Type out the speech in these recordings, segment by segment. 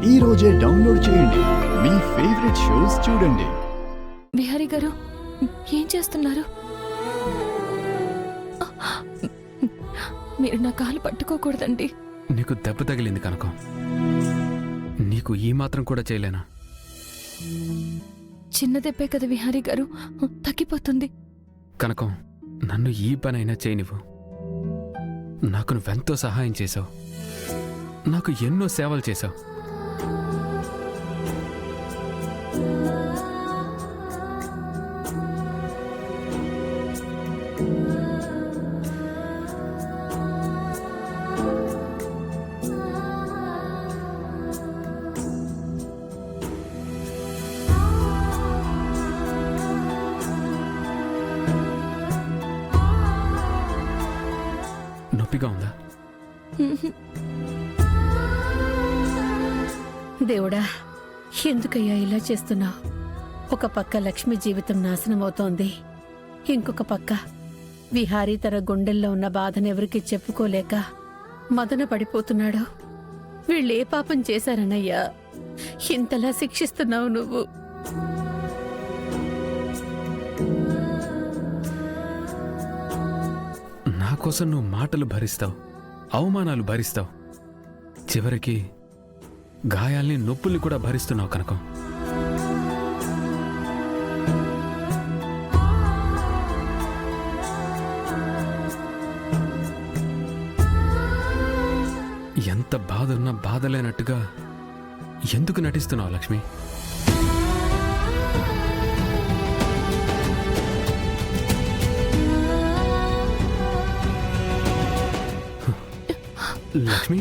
ఈ రోజే డౌన్లోడ్ చేయండి. మీ ఫేవరెట్ షోస్ చూడండి. బిహారీ గారు ఏం చేస్తున్నారు? మీరు నా కాలు పట్టుకోకూడదండి. నీకు దెబ్బ తగిలింది కనకం. నీకు ఈ మాత్రం కూడా చేయలేనా? చిన్న దెబ్బే కదా బిహారీ గారు, తగ్గిపోతుంది. కనకం, నన్ను ఈ పనైనా చేయనివ్వు. నాకు నువ్వెంతో సహాయం చేశావు, నాకు ఎన్నో సేవలు చేశావు. నొప్పిగా ఉందా? దేవుడా, ఎందుకయ్యా ఇలా చేస్తున్నావు? ఒక పక్క లక్ష్మి జీవితం నాశనం అవుతోంది, ఇంకొక పక్క విహారీ తన గుండెల్లో ఉన్న బాధనెవరికి చెప్పుకోలేక మదన పడిపోతున్నాడు. వీళ్ళే పాపం చేశారనయ్యా ఇంతలా శిక్షిస్తున్నావు నువ్వు? నా కోసం నువ్వు మాటలు భరిస్తావు, అవమానాలు భరిస్తావు, చివరికి గాయాల్ని నొప్పుల్ని కూడా భరిస్తున్నావు కనకం. ఎంత బాధున్నా బాధలేనట్టుగా ఎందుకు నటిస్తున్నావు లక్ష్మి? లక్ష్మి,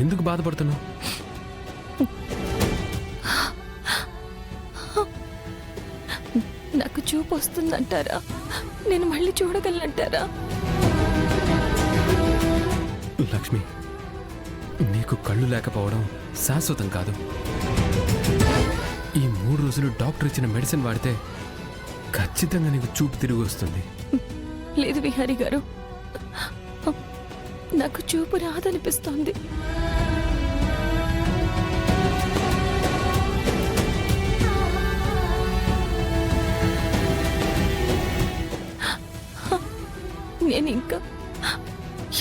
ఎందుకు బాధపడుతున్నావు? నాకు చూపు వస్తుందంటారా? నేను మళ్ళీ చూడగలనంటారా? లక్ష్మి, నీకు కళ్ళు లేకపోవడం శాశ్వతం కాదు. ఈ 3 రోజులు డాక్టర్ ఇచ్చిన మెడిసిన్ వాడితే ఖచ్చితంగా నీకు చూపు తిరిగి వస్తుంది. లేదు బిహారీ గారు, నాకు చూపు రాదనిపిస్తోంది. నేను ఇంకా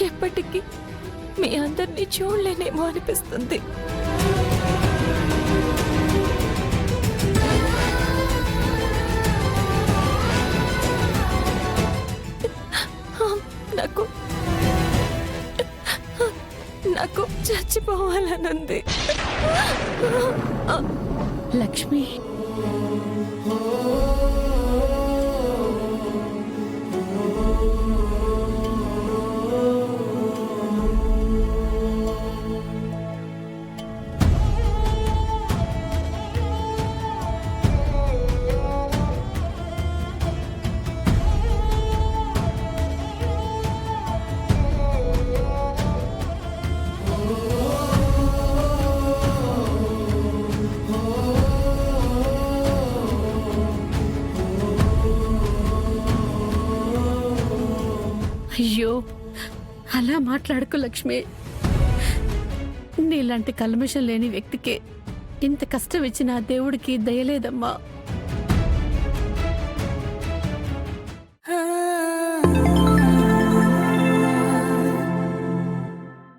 ఎప్పటికీ మీ అందరినీ చూడలేనేమో అనిపిస్తుంది. నాకు నాకు చచ్చిపోవాలనుంది. లక్ష్మి, అయ్యో అలా మాట్లాడుకో లక్ష్మి. నీలాంటి కల్మషం లేని వ్యక్తికి ఇంత కష్టం ఇచ్చిన ఆ దేవుడికి దయలేదమ్మా.